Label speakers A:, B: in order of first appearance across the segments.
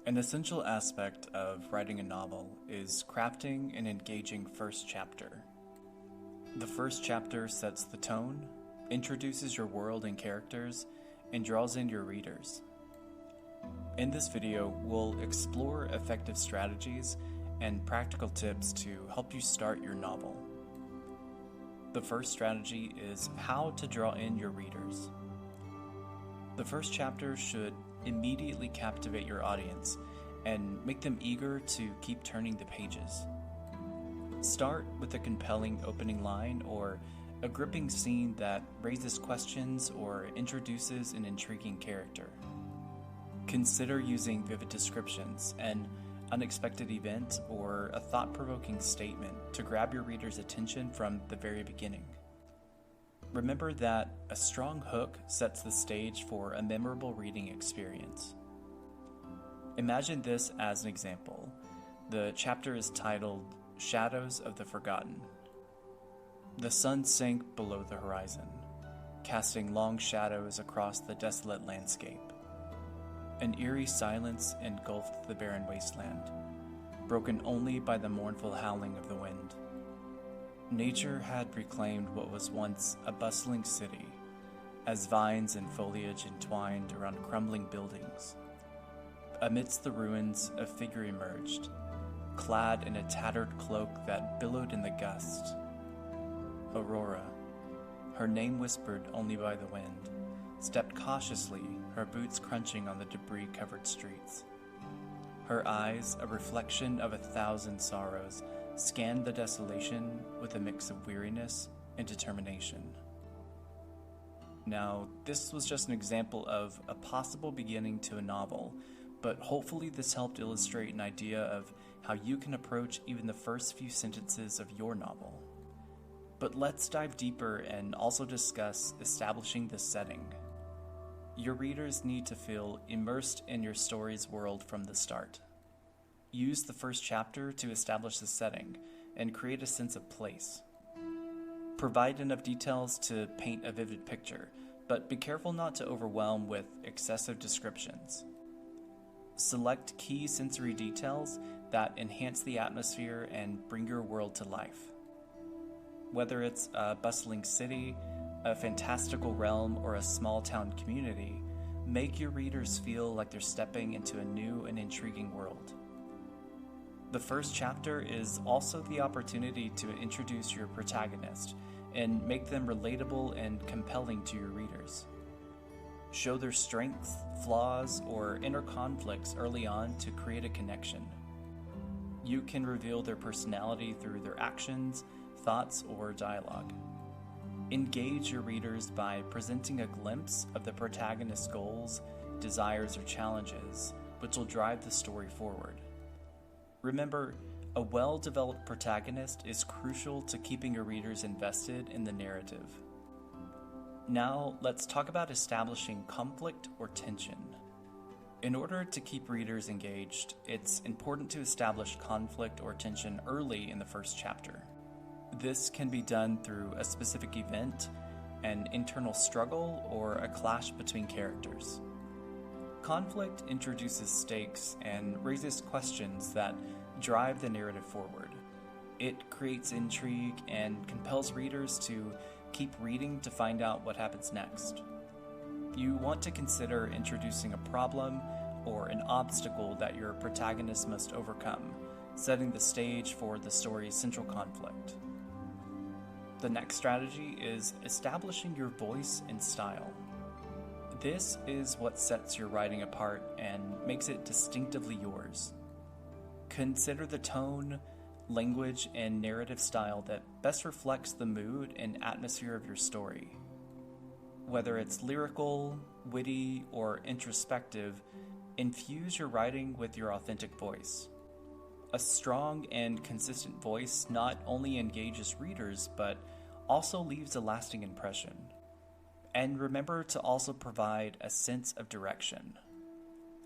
A: An essential aspect of writing a novel is crafting an engaging first chapter. The first chapter sets the tone, introduces your world and characters, and draws in your readers. In this video, we'll explore effective strategies and practical tips to help you start your novel. The first strategy is how to draw in your readers. The first chapter should immediately captivate your audience and make them eager to keep turning the pages. Start with a compelling opening line or a gripping scene that raises questions or introduces an intriguing character. Consider using vivid descriptions, an unexpected event, or a thought-provoking statement to grab your reader's attention from the very beginning. Remember that a strong hook sets the stage for a memorable reading experience. Imagine this as an example. The chapter is titled Shadows of the Forgotten. The sun sank below the horizon, casting long shadows across the desolate landscape. An eerie silence engulfed the barren wasteland, broken only by the mournful howling of the wind. Nature had reclaimed what was once a bustling city, as vines and foliage entwined around crumbling buildings. Amidst the ruins, a figure emerged, clad in a tattered cloak that billowed in the gust. Aurora, her name whispered only by the wind, stepped cautiously, her boots crunching on the debris-covered streets. Her eyes, a reflection of 1,000 sorrows, scanned the desolation with a mix of weariness and determination. Now, this was just an example of a possible beginning to a novel, but hopefully this helped illustrate an idea of how you can approach even the first few sentences of your novel. But let's dive deeper and also discuss establishing the setting. Your readers need to feel immersed in your story's world from the start. Use the first chapter to establish the setting and create a sense of place. Provide enough details to paint a vivid picture, but be careful not to overwhelm with excessive descriptions. Select key sensory details that enhance the atmosphere and bring your world to life. Whether it's a bustling city, a fantastical realm, or a small town community, make your readers feel like they're stepping into a new and intriguing world. The first chapter is also the opportunity to introduce your protagonist and make them relatable and compelling to your readers. Show their strengths, flaws, or inner conflicts early on to create a connection. You can reveal their personality through their actions, thoughts, or dialogue. Engage your readers by presenting a glimpse of the protagonist's goals, desires, or challenges, which will drive the story forward. Remember, a well-developed protagonist is crucial to keeping your readers invested in the narrative. Now, let's talk about establishing conflict or tension. In order to keep readers engaged, it's important to establish conflict or tension early in the first chapter. This can be done through a specific event, an internal struggle, or a clash between characters. Conflict introduces stakes and raises questions that drive the narrative forward. It creates intrigue and compels readers to keep reading to find out what happens next. You want to consider introducing a problem or an obstacle that your protagonist must overcome, setting the stage for the story's central conflict. The next strategy is establishing your voice and style. This is what sets your writing apart and makes it distinctively yours. Consider the tone, language, and narrative style that best reflects the mood and atmosphere of your story. Whether it's lyrical, witty, or introspective, infuse your writing with your authentic voice. A strong and consistent voice not only engages readers, but also leaves a lasting impression. And remember to also provide a sense of direction.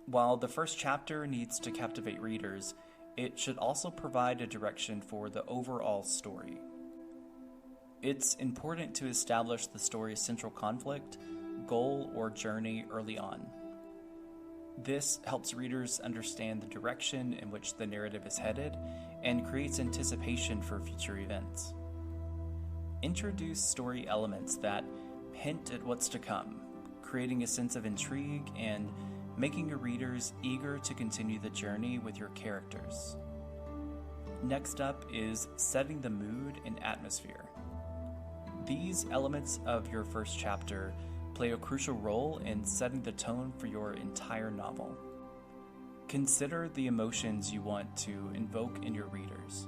A: While the first chapter needs to captivate readers, it should also provide a direction for the overall story. It's important to establish the story's central conflict, goal, or journey early on. This helps readers understand the direction in which the narrative is headed and creates anticipation for future events. Introduce story elements that hint at what's to come, creating a sense of intrigue and making your readers eager to continue the journey with your characters. Next up is setting the mood and atmosphere. These elements of your first chapter play a crucial role in setting the tone for your entire novel. Consider the emotions you want to invoke in your readers.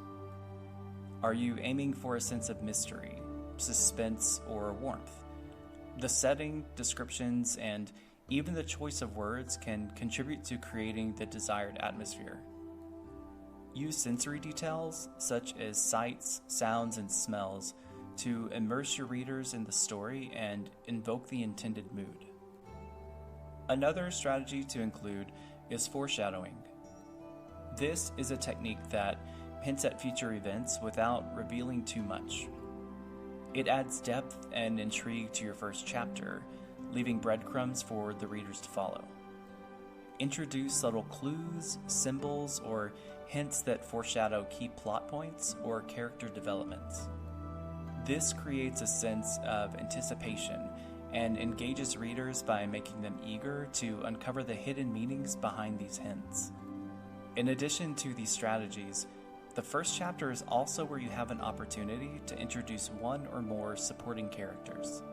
A: Are you aiming for a sense of mystery, suspense, or warmth? The setting, descriptions, and even the choice of words can contribute to creating the desired atmosphere. Use sensory details, such as sights, sounds, and smells, to immerse your readers in the story and invoke the intended mood. Another strategy to include is foreshadowing. This is a technique that hints at future events without revealing too much. It adds depth and intrigue to your first chapter, leaving breadcrumbs for the readers to follow. Introduce subtle clues, symbols, or hints that foreshadow key plot points or character developments. This creates a sense of anticipation and engages readers by making them eager to uncover the hidden meanings behind these hints. In addition to these strategies, the first chapter is also where you have an opportunity to introduce one or more supporting characters.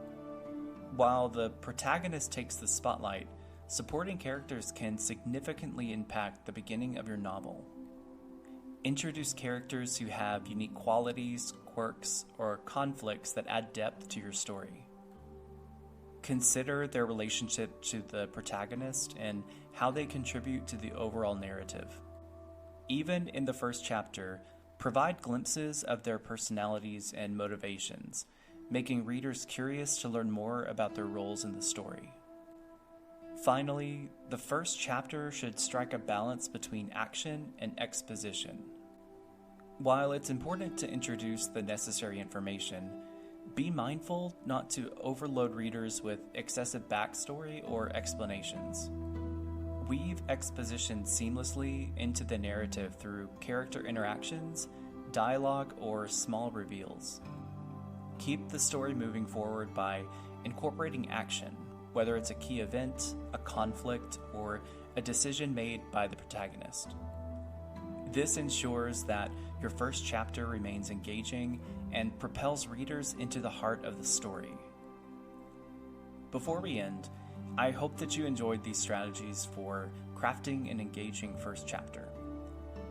A: While the protagonist takes the spotlight, supporting characters can significantly impact the beginning of your novel. Introduce characters who have unique qualities, quirks, or conflicts that add depth to your story. Consider their relationship to the protagonist and how they contribute to the overall narrative. Even in the first chapter, provide glimpses of their personalities and motivations, making readers curious to learn more about their roles in the story. Finally, the first chapter should strike a balance between action and exposition. While it's important to introduce the necessary information, be mindful not to overload readers with excessive backstory or explanations. Weave exposition seamlessly into the narrative through character interactions, dialogue, or small reveals. Keep the story moving forward by incorporating action, whether it's a key event, a conflict, or a decision made by the protagonist. This ensures that your first chapter remains engaging and propels readers into the heart of the story. Before we end, I hope that you enjoyed these strategies for crafting an engaging first chapter.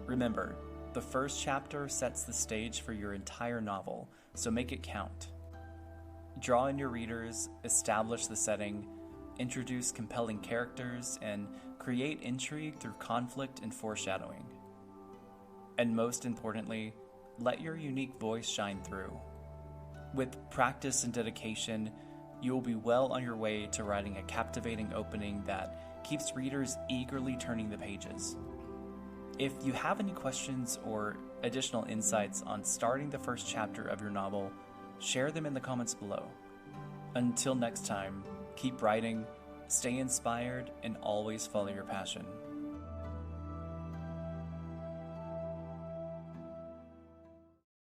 A: Remember, the first chapter sets the stage for your entire novel, so make it count. Draw in your readers, establish the setting, introduce compelling characters, and create intrigue through conflict and foreshadowing. And most importantly, let your unique voice shine through. With practice and dedication, you will be well on your way to writing a captivating opening that keeps readers eagerly turning the pages. If you have any questions or additional insights on starting the first chapter of your novel, share them in the comments below. Until next time, keep writing, stay inspired, and always follow your passion.